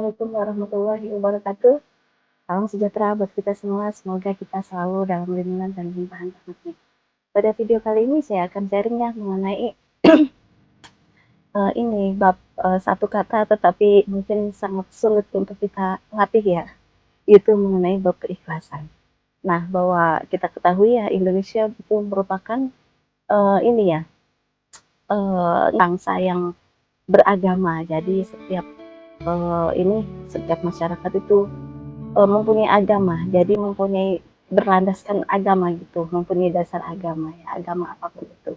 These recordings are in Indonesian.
Assalamualaikum warahmatullahi wabarakatuh. Salam sejahtera buat kita semua. Semoga kita selalu dalam lindungan dan limpahan rahmatnya. Pada video kali ini saya akan sharing ya mengenai ini bab satu kata tetapi mungkin sangat sulit untuk kita latih ya, itu mengenai bab keikhlasan. Nah, bahwa kita ketahui ya Indonesia itu merupakan ini ya bangsa yang beragama. Jadi setiap masyarakat itu mempunyai agama, jadi mempunyai berlandaskan agama gitu, mempunyai dasar agama ya, agama apapun itu.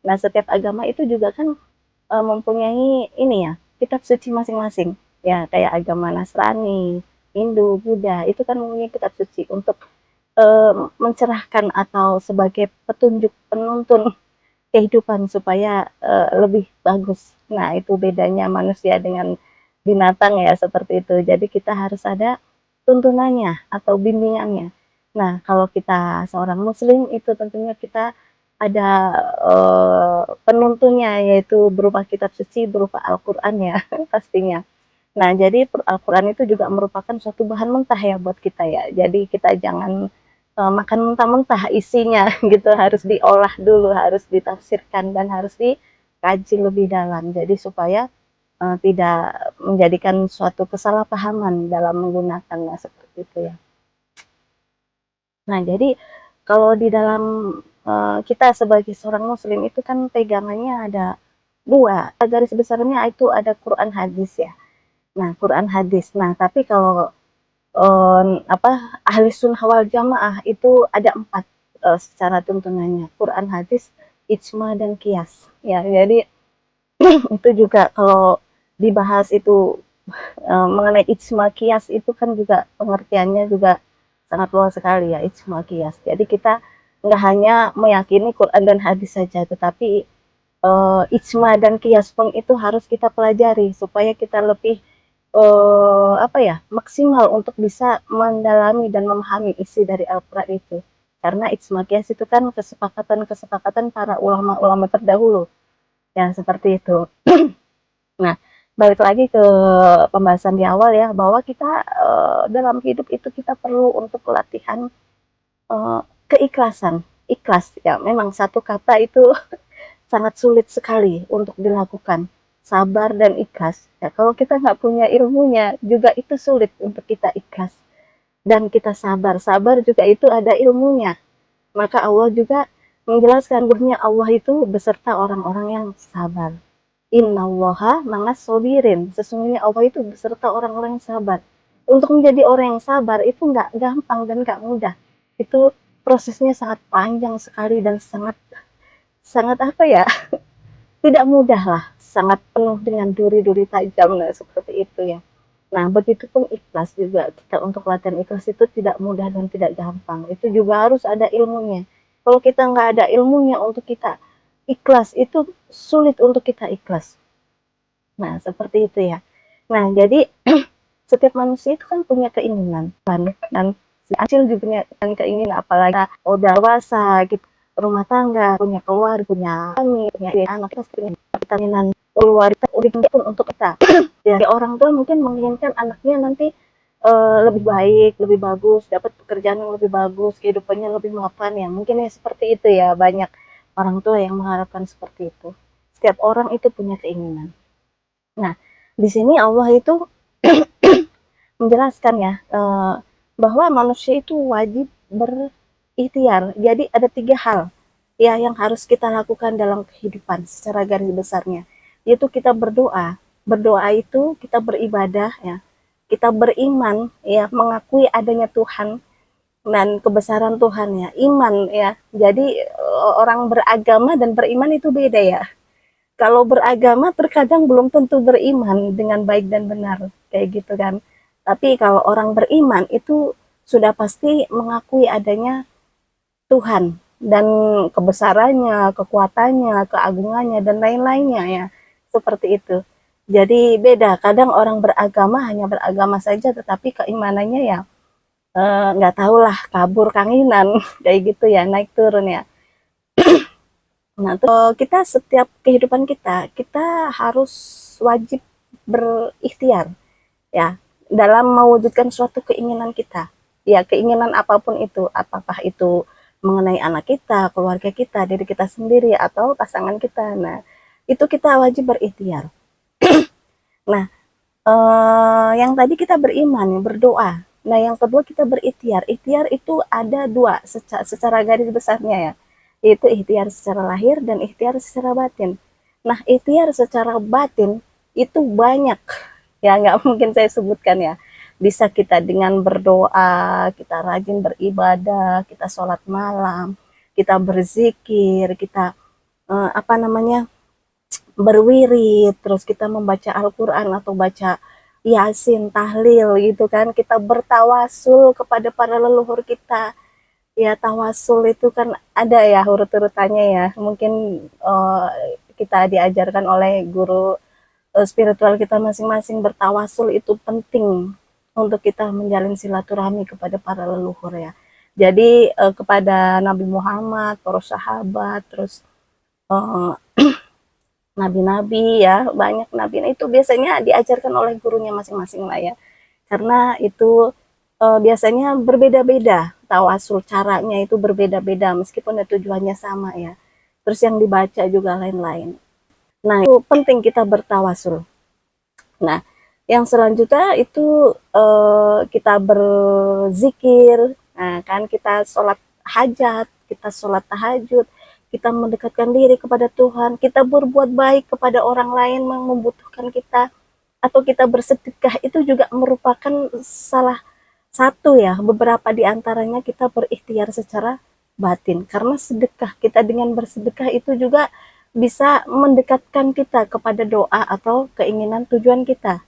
Nah, setiap agama itu juga kan mempunyai ini ya, kitab suci masing-masing. Ya, kayak agama Nasrani, Hindu, Buddha, itu kan mempunyai kitab suci untuk mencerahkan atau sebagai petunjuk penuntun kehidupan supaya lebih bagus. Nah, itu bedanya manusia dengan binatang ya, seperti itu. Jadi kita harus ada tuntunannya atau bimbingannya. Nah, kalau kita seorang muslim itu tentunya kita ada penuntunnya, yaitu berupa kitab suci, berupa Al-Qur'an ya pastinya. Nah, jadi Al-Qur'an itu juga merupakan suatu bahan mentah ya buat kita ya. Jadi kita jangan makan mentah-mentah isinya gitu, harus diolah dulu, harus ditafsirkan dan harus dikaji lebih dalam. Jadi supaya tidak menjadikan suatu kesalahpahaman dalam menggunakannya, seperti itu ya. Nah, jadi kalau di dalam kita sebagai seorang muslim itu kan pegangannya ada dua, garis besarnya itu ada Quran hadis ya. Nah, Quran hadis. Nah, tapi kalau ahli sunnah wal jamaah itu ada empat secara tuntunannya: Quran hadis, ijma, dan kias ya. Jadi itu juga kalau dibahas itu mengenai ijma kias itu kan juga pengertiannya juga sangat luas sekali ya, ijma kias. Jadi kita nggak hanya meyakini Quran dan hadis saja, tetapi ijma dan kias pun itu harus kita pelajari supaya kita lebih maksimal untuk bisa mendalami dan memahami isi dari Al-Quran itu. Karena ijma kias itu kan kesepakatan para ulama-ulama terdahulu yang seperti itu. Nah, balik lagi ke pembahasan di awal ya, bahwa kita dalam hidup itu kita perlu untuk latihan keikhlasan. Ikhlas ya, memang satu kata itu sangat sulit sekali untuk dilakukan. Sabar dan ikhlas ya, kalau kita nggak punya ilmunya juga itu sulit untuk kita ikhlas dan kita sabar. Sabar juga itu ada ilmunya, maka Allah juga menjelaskan bahwa Allah itu beserta orang-orang yang sabar. Innallaha ma'as sabirin. Sesungguhnya Allah itu beserta orang-orang yang sabar. Untuk menjadi orang yang sabar itu nggak gampang dan nggak mudah. Itu prosesnya sangat panjang sekali dan sangat sangat tidak mudah lah. Sangat penuh dengan duri-duri tajam, nah, seperti itu ya. Nah, begitupun ikhlas juga. Kita untuk latihan ikhlas itu tidak mudah dan tidak gampang. Itu juga harus ada ilmunya. Kalau kita nggak ada ilmunya untuk kita ikhlas, itu sulit untuk kita ikhlas. Nah, seperti itu ya. Nah, jadi setiap manusia itu kan punya keinginan, dan si Acil juga punya keinginan, apalagi kita udah dewasa, kita rumah tangga, punya keluarga, punya suami, punya anak, kita punya keinginan keluarga pun untuk kita. Ya, orang tua mungkin menginginkan anaknya nanti lebih baik, lebih bagus, dapat pekerjaan yang lebih bagus, kehidupannya lebih mapan ya. Mungkin ya seperti itu ya, banyak orang tua yang mengharapkan seperti itu. Setiap orang itu punya keinginan. Nah, di sini Allah itu menjelaskan ya bahwa manusia itu wajib berikhtiar. Jadi ada 3 hal ya yang harus kita lakukan dalam kehidupan secara garis besarnya, yaitu kita berdoa. Berdoa itu kita beribadah ya, kita beriman ya, mengakui adanya Tuhan dan kebesaran Tuhan ya, iman ya. Jadi orang beragama dan beriman itu beda ya. Kalau beragama terkadang belum tentu beriman dengan baik dan benar, kayak gitu kan. Tapi kalau orang beriman itu sudah pasti mengakui adanya Tuhan dan kebesarannya, kekuatannya, keagungannya, dan lain-lainnya ya. Seperti itu. Jadi beda, kadang orang beragama hanya beragama saja, tetapi keimanannya ya nggak tahulah, kabur kanginan, kayak gitu ya, naik turun ya. Nah, kita setiap kehidupan kita, kita harus wajib berikhtiar ya. dalam mewujudkan suatu keinginan kita. Ya, keinginan apapun itu, apakah itu mengenai anak kita, keluarga kita, diri kita sendiri, atau pasangan kita. Nah, itu kita wajib berikhtiar. Nah, yang tadi kita beriman, berdoa. Nah, yang kedua kita berikhtiar. Ikhtiar itu ada dua secara garis besarnya ya, yaitu ikhtiar secara lahir dan ikhtiar secara batin. Nah, ikhtiar secara batin itu banyak, ya nggak mungkin saya sebutkan ya. Bisa kita dengan berdoa, kita rajin beribadah, kita sholat malam, kita berzikir, kita apa namanya, berwirid, terus kita membaca Al-Quran atau baca Yasin, tahlil gitu kan, kita bertawasul kepada para leluhur kita. Ya, tawasul itu kan ada ya urut-urutannya ya, mungkin kita diajarkan oleh guru spiritual kita masing-masing. Bertawasul itu penting untuk kita menjalin silaturahmi kepada para leluhur ya. Jadi kepada Nabi Muhammad, para sahabat, terus nabi-nabi ya, banyak nabi. Nah, itu biasanya diajarkan oleh gurunya masing-masing lah ya. Karena itu biasanya berbeda-beda tawasul, caranya itu berbeda-beda meskipun tujuannya sama ya. Terus yang dibaca juga lain-lain. Nah, itu penting kita bertawasul. Nah, yang selanjutnya itu kita berzikir. Nah, kan kita sholat hajat, kita sholat tahajud, kita mendekatkan diri kepada Tuhan, kita berbuat baik kepada orang lain yang membutuhkan kita, atau kita bersedekah, itu juga merupakan salah satu ya, beberapa di antaranya kita berikhtiar secara batin. Karena sedekah, kita dengan bersedekah itu juga bisa mendekatkan kita kepada doa atau keinginan tujuan kita.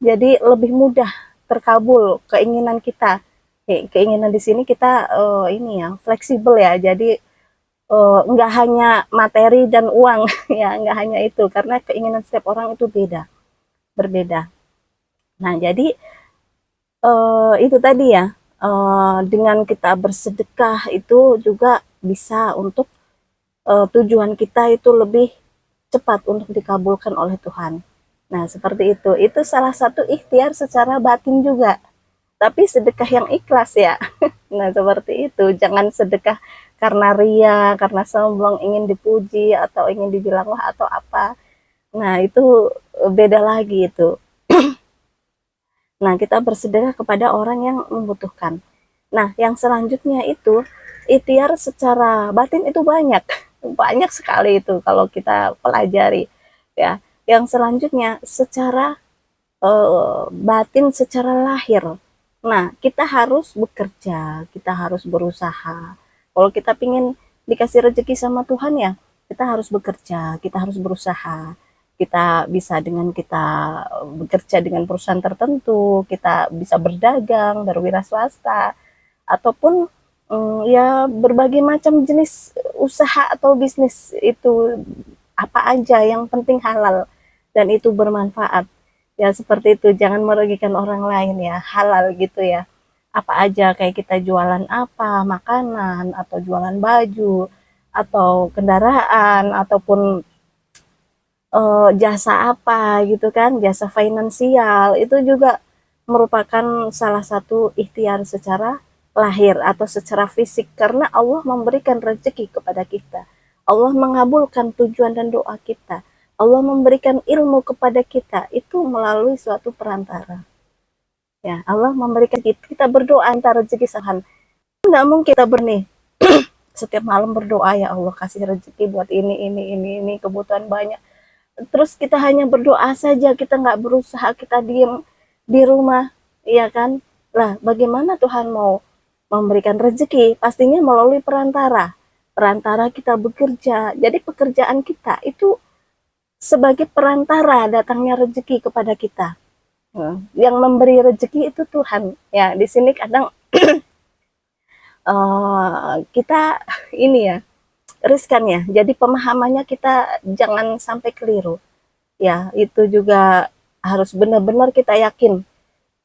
Jadi lebih mudah terkabul keinginan kita. Keinginan di sini kita ini ya, fleksibel ya. Jadi nggak hanya materi dan uang ya, nggak hanya itu, karena keinginan setiap orang itu berbeda. Nah, jadi itu tadi ya, dengan kita bersedekah itu juga bisa untuk tujuan kita itu lebih cepat untuk dikabulkan oleh Tuhan. Nah, seperti itu. Itu salah satu ikhtiar secara batin juga. Tapi sedekah yang ikhlas ya. Nah, seperti itu. Jangan sedekah karena ria, karena sombong, ingin dipuji, atau ingin dibilang wah atau apa. Nah, itu beda lagi itu. Nah, kita bersedekah kepada orang yang membutuhkan. Nah, yang selanjutnya itu, ikhtiar secara batin itu banyak. Banyak sekali itu kalau kita pelajari. Ya. Yang selanjutnya, secara batin, secara lahir. Nah, kita harus bekerja, kita harus berusaha. Kalau kita ingin dikasih rezeki sama Tuhan ya, kita harus bekerja, kita harus berusaha. Kita bisa dengan kita bekerja dengan perusahaan tertentu, kita bisa berdagang, berwira swasta, ataupun ya berbagai macam jenis usaha atau bisnis itu, apa aja yang penting halal dan itu bermanfaat. Ya seperti itu, jangan merugikan orang lain ya, halal gitu ya. Apa aja, kayak kita jualan apa, makanan, atau jualan baju, atau kendaraan, ataupun jasa apa gitu kan, jasa finansial, itu juga merupakan salah satu ikhtiar secara lahir atau secara fisik, karena Allah memberikan rezeki kepada kita. Allah mengabulkan tujuan dan doa kita. Allah memberikan ilmu kepada kita itu melalui suatu perantara. Ya, Allah memberikan kita berdoa antara rezeki Tuhan. Enggak mungkin kita bernih setiap malam berdoa, ya Allah kasih rezeki buat ini, kebutuhan banyak. Terus kita hanya berdoa saja, kita nggak berusaha, kita diem di rumah, ya kan? Lah, bagaimana Tuhan mau memberikan rezeki? Pastinya melalui perantara. Perantara kita bekerja. Jadi pekerjaan kita itu sebagai perantara datangnya rezeki kepada kita. Yang memberi rezeki itu Tuhan. Ya, di sini kadang kita ini ya, riskan ya. Jadi pemahamannya kita jangan sampai keliru. Ya, itu juga harus benar-benar kita yakin.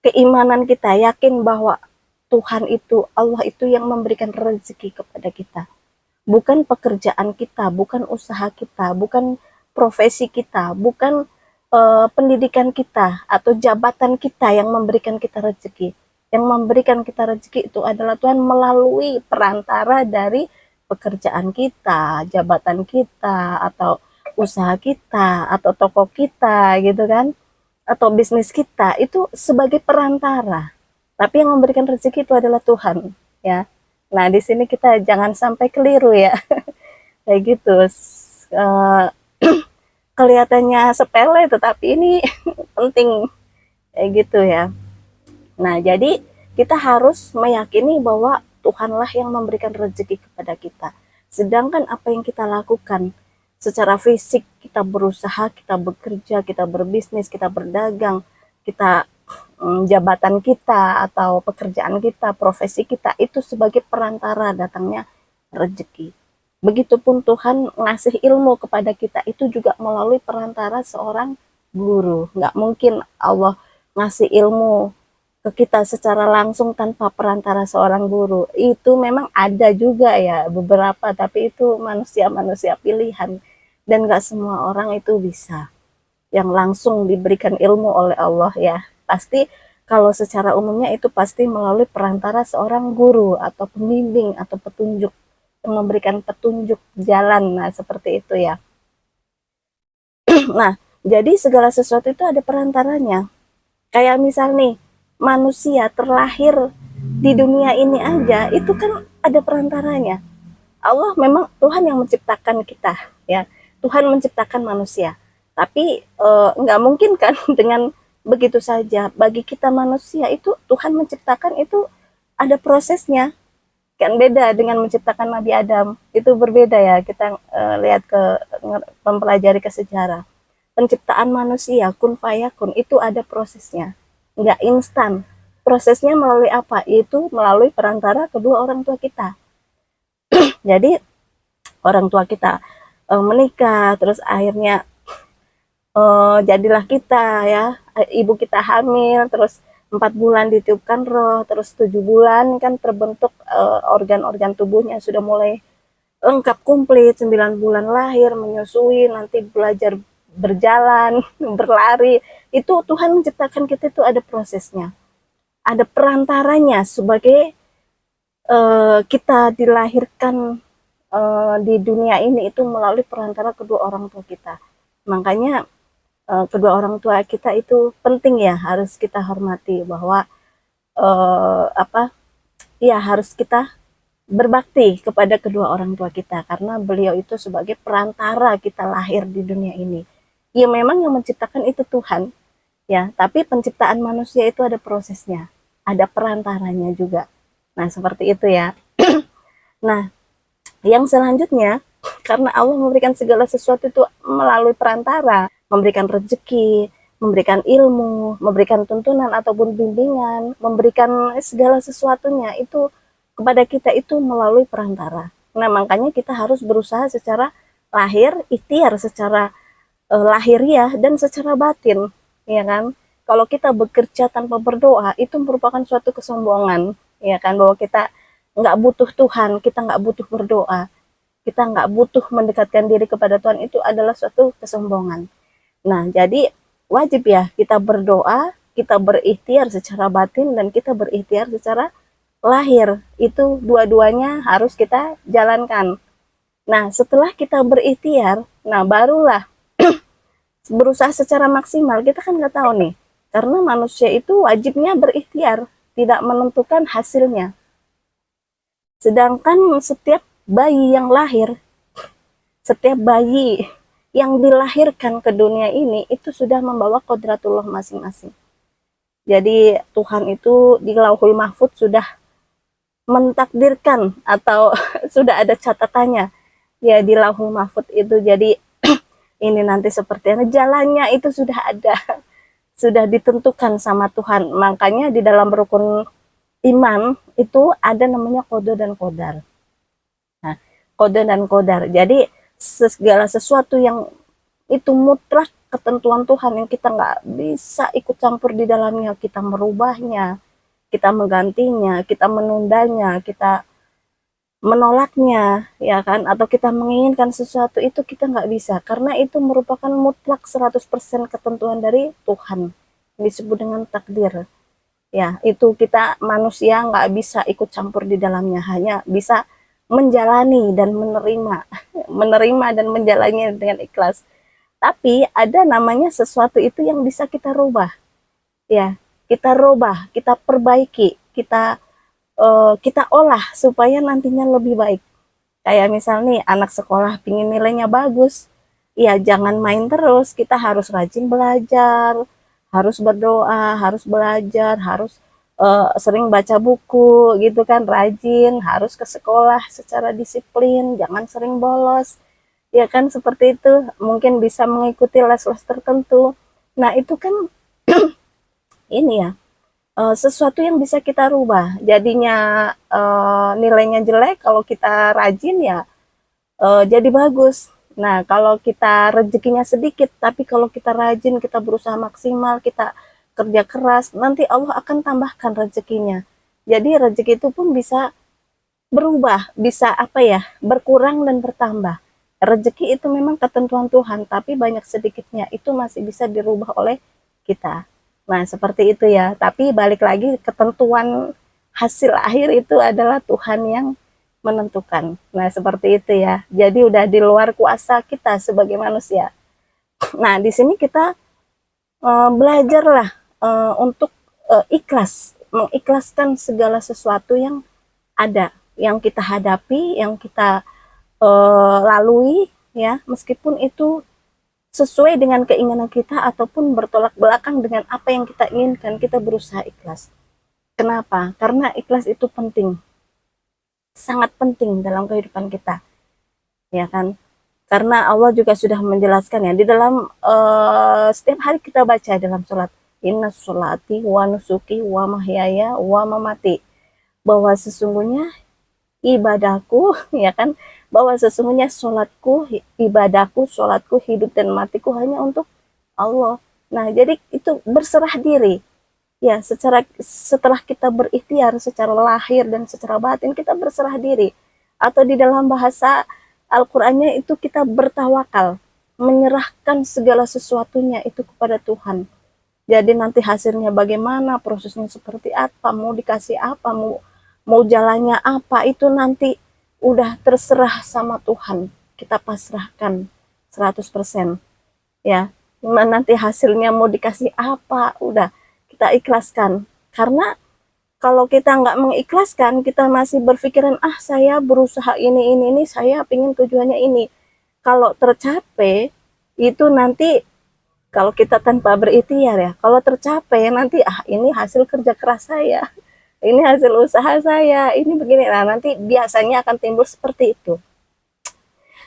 Keimanan kita yakin bahwa Tuhan itu, Allah itu yang memberikan rezeki kepada kita. Bukan pekerjaan kita, bukan usaha kita, bukan profesi kita, bukan pendidikan kita atau jabatan kita yang memberikan kita rezeki. Yang memberikan kita rezeki itu adalah Tuhan melalui perantara dari pekerjaan kita, jabatan kita, atau usaha kita, atau toko kita gitu kan, atau bisnis kita, itu sebagai perantara. Tapi yang memberikan rezeki itu adalah Tuhan, ya. Nah, di sini kita jangan sampai keliru ya. Kayak gitu. Uh, Kelihatannya sepele tetapi ini penting kayak gitu ya. Nah, jadi kita harus meyakini bahwa Tuhanlah yang memberikan rezeki kepada kita. Sedangkan apa yang kita lakukan secara fisik, kita berusaha, kita bekerja, kita berbisnis, kita berdagang, kita jabatan kita atau pekerjaan kita, profesi kita itu sebagai perantara datangnya rezeki. Begitupun Tuhan ngasih ilmu kepada kita itu juga melalui perantara seorang guru. Nggak mungkin Allah ngasih ilmu ke kita secara langsung tanpa perantara seorang guru. Itu memang ada juga ya beberapa, tapi itu manusia-manusia pilihan. Dan nggak semua orang itu bisa yang langsung diberikan ilmu oleh Allah ya. Pasti kalau secara umumnya itu pasti melalui perantara seorang guru atau pembimbing atau petunjuk yang memberikan petunjuk jalan. Nah, seperti itu ya. Nah, jadi segala sesuatu itu ada perantaranya. Kayak misal nih, manusia terlahir di dunia ini aja, itu kan ada perantaranya. Allah memang Tuhan yang menciptakan kita, ya. Tuhan menciptakan manusia. Tapi nggak mungkin kan dengan begitu saja. Bagi kita manusia itu Tuhan menciptakan itu ada prosesnya. Kan beda dengan menciptakan Nabi Adam. Itu berbeda ya. Kita lihat mempelajari ke sejarah. Penciptaan manusia kun fayakun itu ada prosesnya. Nggak instan. Prosesnya melalui apa? Itu melalui perantara kedua orang tua kita. Jadi orang tua kita menikah, terus akhirnya jadilah kita ya, ibu kita hamil, terus 4 bulan ditiupkan roh, terus 7 bulan kan terbentuk organ-organ tubuhnya sudah mulai lengkap komplit, 9 bulan lahir, menyusui, nanti belajar berjalan, berlari. Itu Tuhan menciptakan kita itu ada prosesnya. Ada perantaranya sebagai kita dilahirkan di dunia ini itu melalui perantara kedua orang tua kita. Makanya kedua orang tua kita itu penting ya, harus kita hormati bahwa ya harus kita berbakti kepada kedua orang tua kita karena beliau itu sebagai perantara kita lahir di dunia ini. Ya memang yang menciptakan itu Tuhan ya, tapi penciptaan manusia itu ada prosesnya, ada perantaranya juga. Nah, seperti itu ya. Nah, yang selanjutnya, karena Allah memberikan segala sesuatu itu melalui perantara, memberikan rezeki, memberikan ilmu, memberikan tuntunan ataupun bimbingan, memberikan segala sesuatunya itu kepada kita itu melalui perantara. Nah, makanya kita harus berusaha secara lahir, ikhtiar secara lahiriah dan secara batin, ya kan? Kalau kita bekerja tanpa berdoa, itu merupakan suatu kesombongan, ya kan? Bahwa kita nggak butuh Tuhan, kita nggak butuh berdoa, kita nggak butuh mendekatkan diri kepada Tuhan, itu adalah suatu kesombongan. Nah, jadi wajib ya kita berdoa, kita berikhtiar secara batin, dan kita berikhtiar secara lahir. Itu dua-duanya harus kita jalankan. Nah, setelah kita berikhtiar, nah barulah berusaha secara maksimal. Kita kan nggak tahu nih, karena manusia itu wajibnya berikhtiar, tidak menentukan hasilnya. Sedangkan setiap bayi yang lahir, setiap bayi yang dilahirkan ke dunia ini itu sudah membawa kodratullah masing-masing. Jadi Tuhan itu di Lauhul Mahfudz sudah mentakdirkan atau sudah ada catatannya ya di Lauhul Mahfudz itu. Jadi ini nanti seperti apa jalannya itu sudah ada, sudah ditentukan sama Tuhan. Makanya di dalam rukun iman itu ada namanya qada dan qadar. Nah, qada dan qadar. Jadi segala sesuatu yang itu mutlak ketentuan Tuhan yang kita nggak bisa ikut campur di dalamnya, kita merubahnya, kita menggantinya, kita menundanya, kita menolaknya, ya kan, atau kita menginginkan sesuatu itu kita nggak bisa, karena itu merupakan mutlak 100% ketentuan dari Tuhan, disebut dengan takdir. Ya, itu kita manusia nggak bisa ikut campur di dalamnya, hanya bisa menjalani dan menerima, menerima dan menjalani dengan ikhlas. Tapi ada namanya sesuatu itu yang bisa kita rubah, ya, kita rubah, kita perbaiki, kita olah supaya nantinya lebih baik. Kayak misal nih anak sekolah pingin nilainya bagus, ya jangan main terus, kita harus rajin belajar, harus berdoa, harus belajar, harus sering baca buku gitu kan, rajin, harus ke sekolah secara disiplin, jangan sering bolos, ya kan, seperti itu. Mungkin bisa mengikuti les-les tertentu. Nah itu kan ini ya, sesuatu yang bisa kita rubah. Jadinya nilainya jelek, kalau kita rajin ya jadi bagus. Nah, kalau kita rezekinya sedikit, tapi kalau kita rajin, kita berusaha maksimal, kita kerja keras, nanti Allah akan tambahkan rezekinya. Jadi rezeki itu pun bisa berubah, bisa apa ya, berkurang dan bertambah. Rezeki itu memang ketentuan Tuhan, tapi banyak sedikitnya itu masih bisa dirubah oleh kita. Nah, seperti itu ya. Tapi balik lagi, ketentuan hasil akhir itu adalah Tuhan yang menentukan. Nah, seperti itu ya. Jadi udah di luar kuasa kita sebagai manusia. Nah, di sini kita belajarlah untuk ikhlas, mengikhlaskan segala sesuatu yang ada, yang kita hadapi, yang kita lalui, ya, meskipun itu sesuai dengan keinginan kita ataupun bertolak belakang dengan apa yang kita inginkan, kita berusaha ikhlas. Kenapa? Karena ikhlas itu penting, sangat penting dalam kehidupan kita, ya kan? Karena Allah juga sudah menjelaskan ya di dalam setiap hari kita baca dalam sholat, inna sholati wa nusuki wa mahyaya wa mamati, bahwa sesungguhnya ibadahku, ya kan, bahwa sesungguhnya sholatku, ibadahku, sholatku, hidup dan matiku hanya untuk Allah. Nah, jadi itu berserah diri. Ya, setelah kita berikhtiar secara lahir dan secara batin, kita berserah diri. Atau di dalam bahasa Al-Qur'annya itu kita bertawakal, menyerahkan segala sesuatunya itu kepada Tuhan. Jadi nanti hasilnya bagaimana, prosesnya seperti apa, mau dikasih apa, mau jalannya apa, itu nanti udah terserah sama Tuhan. Kita pasrahkan 100%. Ya, nanti hasilnya mau dikasih apa, udah kita ikhlaskan. Karena kalau kita nggak mengikhlaskan, kita masih berpikiran, ah saya berusaha ini, saya ingin tujuannya ini. Kalau tercapai, itu nanti kalau kita tanpa berikhtiar ya, kalau tercapai nanti, ah ini hasil kerja keras saya, ini hasil usaha saya, ini begini. Nah, nanti biasanya akan timbul seperti itu.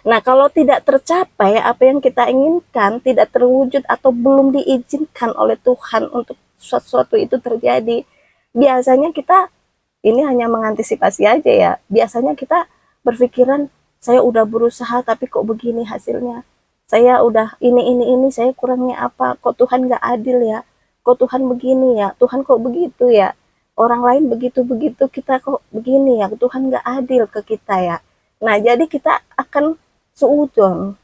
Nah, kalau tidak tercapai apa yang kita inginkan, tidak terwujud atau belum diizinkan oleh Tuhan untuk sesuatu itu terjadi, biasanya kita ini hanya mengantisipasi aja ya. Biasanya kita berpikiran, saya udah berusaha tapi kok begini hasilnya. Saya udah ini, saya kurangnya apa? Kok Tuhan nggak adil ya? Kok Tuhan begini ya? Tuhan kok begitu ya? Orang lain begitu-begitu, kita kok begini ya? Tuhan nggak adil ke kita ya? Nah, jadi kita akan suudon.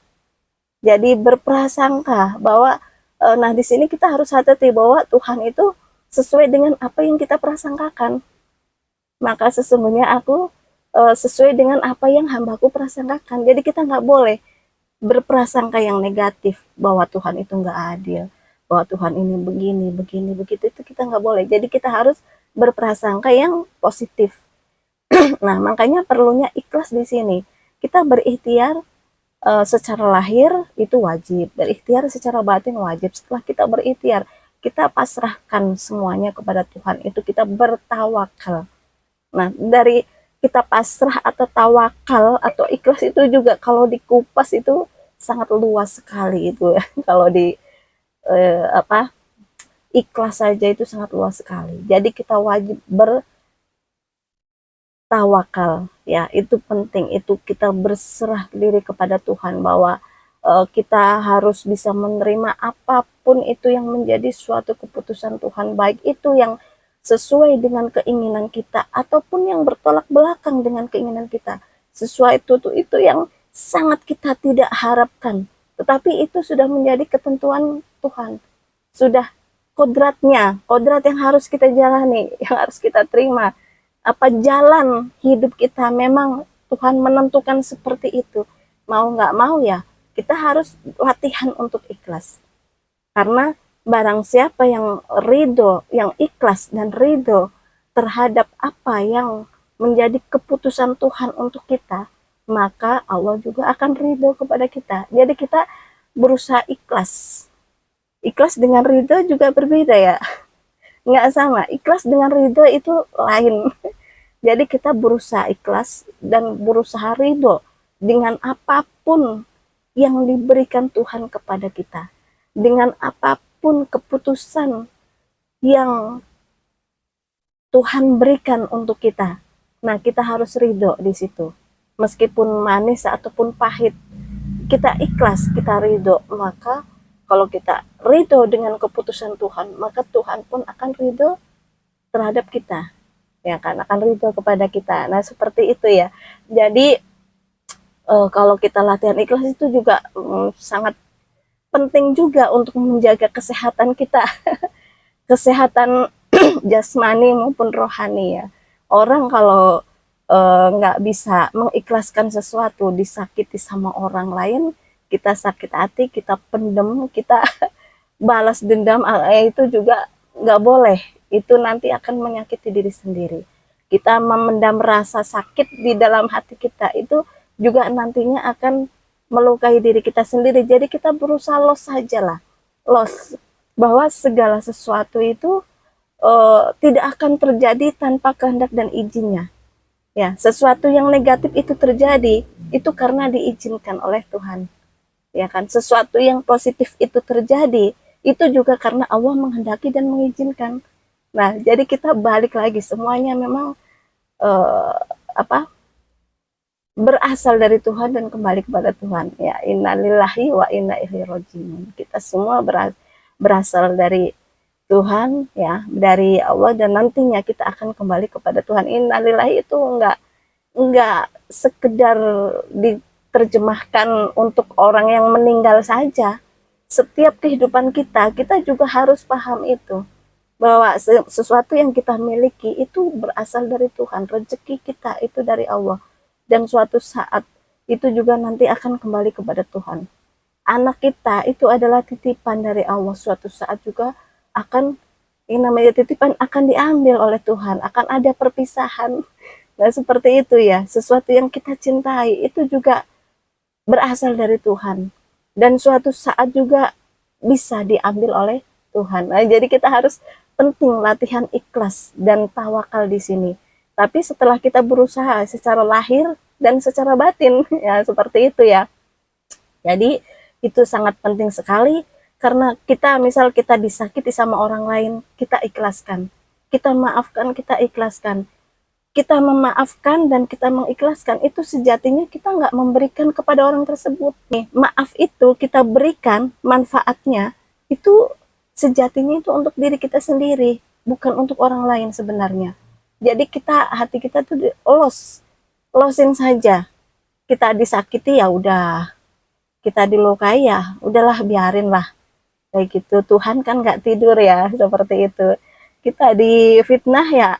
Jadi berprasangka bahwa nah di sini kita harus hati-hati bahwa Tuhan itu sesuai dengan apa yang kita prasangkakan. Maka sesungguhnya aku sesuai dengan apa yang hambaku prasangkakan. Jadi kita nggak boleh berprasangka yang negatif bahwa Tuhan itu nggak adil, bahwa Tuhan ini begini, begitu, itu kita nggak boleh. Jadi kita harus berprasangka yang positif. Nah, makanya perlunya ikhlas di sini. Kita berikhtiar secara lahir itu wajib, berikhtiar secara batin wajib. Setelah kita berikhtiar, kita pasrahkan semuanya kepada Tuhan, itu kita bertawakal. Nah, dari kita pasrah atau tawakal atau ikhlas itu juga kalau dikupas itu sangat luas sekali itu ya. Kalau di ikhlas saja itu sangat luas sekali. Jadi kita wajib bertawakal ya, itu penting, itu kita berserah diri kepada Tuhan bahwa kita harus bisa menerima apapun itu yang menjadi suatu keputusan Tuhan, baik itu yang sesuai dengan keinginan kita ataupun yang bertolak belakang dengan keinginan kita. Sesuatu itu yang sangat kita tidak harapkan, tetapi itu sudah menjadi ketentuan Tuhan. Sudah kodratnya, kodrat yang harus kita jalani, yang harus kita terima. Apa jalan hidup kita memang Tuhan menentukan seperti itu. Mau nggak mau ya, kita harus latihan untuk ikhlas. Karena barang siapa yang ridho, yang ikhlas dan ridho terhadap apa yang menjadi keputusan Tuhan untuk kita, maka Allah juga akan ridho kepada kita. Jadi kita berusaha ikhlas. Ikhlas dengan ridho juga berbeda ya. Nggak sama. Ikhlas dengan ridho itu lain. Jadi kita berusaha ikhlas dan berusaha ridho dengan apapun yang diberikan Tuhan kepada kita. Dengan apapun keputusan yang Tuhan berikan untuk kita. Nah, kita harus ridho di situ. Meskipun manis ataupun pahit, kita ikhlas, kita ridho. Maka kalau kita ridho dengan keputusan Tuhan, maka Tuhan pun akan ridho terhadap kita. Ya kan, akan ridho kepada kita. Nah, seperti itu ya. Jadi, kalau kita latihan ikhlas itu juga sangat penting juga untuk menjaga kesehatan kita. Kesehatan jasmani maupun rohani ya. Orang kalau nggak bisa mengikhlaskan sesuatu, disakiti sama orang lain, kita sakit hati, kita pendem, kita balas dendam, itu juga nggak boleh. Itu nanti akan menyakiti diri sendiri. Kita memendam rasa sakit di dalam hati kita, itu juga nantinya akan melukai diri kita sendiri. Jadi kita berusaha los saja lah, los, bahwa segala sesuatu itu tidak akan terjadi tanpa kehendak dan izinnya. Ya, sesuatu yang negatif itu terjadi itu karena diizinkan oleh Tuhan. Ya kan, sesuatu yang positif itu terjadi itu juga karena Allah menghendaki dan mengizinkan. Nah, jadi kita balik lagi, semuanya memang apa, berasal dari Tuhan dan kembali kepada Tuhan. Ya, innalillahi wa inna ilaihi rajiun. Kita semua berasal dari Tuhan, ya, dari Allah, dan nantinya kita akan kembali kepada Tuhan. Innalillahi itu enggak sekedar diterjemahkan untuk orang yang meninggal saja. Setiap kehidupan kita juga harus paham itu, bahwa sesuatu yang kita miliki itu berasal dari Tuhan. Rezeki kita itu dari Allah, dan suatu saat itu juga nanti akan kembali kepada Tuhan. Anak kita itu adalah titipan dari Allah, suatu saat juga akan, yang namanya titipan, akan diambil oleh Tuhan, akan ada perpisahan. Nah, seperti itu ya, sesuatu yang kita cintai itu juga berasal dari Tuhan, dan suatu saat juga bisa diambil oleh Tuhan. Nah, jadi kita harus penting latihan ikhlas dan tawakal di sini. Tapi setelah kita berusaha secara lahir dan secara batin, ya seperti itu ya. Jadi itu sangat penting sekali, karena kita, misal kita disakiti sama orang lain, kita ikhlaskan. Kita maafkan, kita ikhlaskan. Kita memaafkan dan kita mengikhlaskan, itu sejatinya kita nggak memberikan kepada orang tersebut. Nih, maaf itu kita berikan, manfaatnya itu sejatinya itu untuk diri kita sendiri, bukan untuk orang lain sebenarnya. Jadi hati kita tuh losin saja. Kita disakiti ya udah, kita dilukai ya udahlah, biarin lah, kayak gitu. Tuhan kan nggak tidur ya, seperti itu. Kita difitnah ya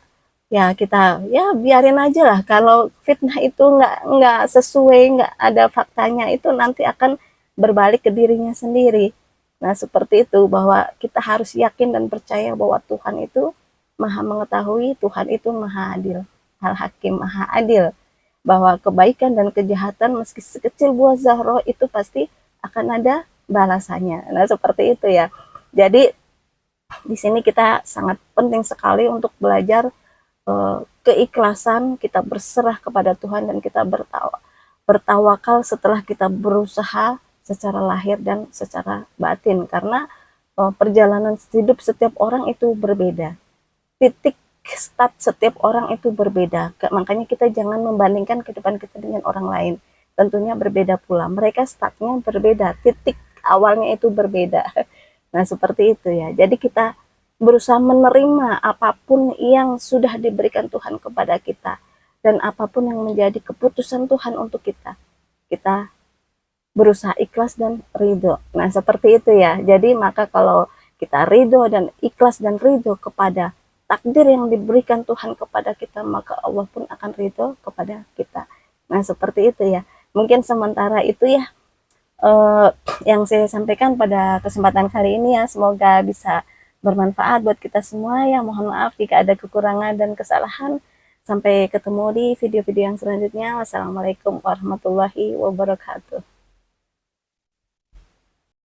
kita ya biarin aja lah. Kalau fitnah itu nggak sesuai, nggak ada faktanya, itu nanti akan berbalik ke dirinya sendiri. Nah, seperti itu, bahwa kita harus yakin dan percaya bahwa Tuhan itu Maha mengetahui, Tuhan itu Maha adil, Al-Hakim, Maha adil, bahwa kebaikan dan kejahatan meski sekecil buah zarah itu pasti akan ada balasannya. Nah, seperti itu ya. Jadi di sini kita sangat penting sekali untuk belajar keikhlasan, kita berserah kepada Tuhan, dan kita bertawakal setelah kita berusaha secara lahir dan secara batin. Karena perjalanan hidup setiap orang itu berbeda, titik start setiap orang itu berbeda. Makanya kita jangan membandingkan kehidupan kita dengan orang lain. Tentunya berbeda pula, mereka startnya berbeda, titik awalnya itu berbeda. Nah, seperti itu ya. Jadi kita berusaha menerima apapun yang sudah diberikan Tuhan kepada kita, dan apapun yang menjadi keputusan Tuhan untuk kita. Kita berusaha ikhlas dan ridho. Nah, seperti itu ya. Jadi maka kalau kita ridho dan ikhlas dan ridho kepada takdir yang diberikan Tuhan kepada kita, maka Allah pun akan ridho kepada kita. Nah, seperti itu ya. Mungkin sementara itu ya yang saya sampaikan pada kesempatan kali ini ya. Semoga bisa bermanfaat buat kita semua ya. Mohon maaf jika ada kekurangan dan kesalahan. Sampai ketemu di video-video yang selanjutnya. Wassalamualaikum warahmatullahi wabarakatuh.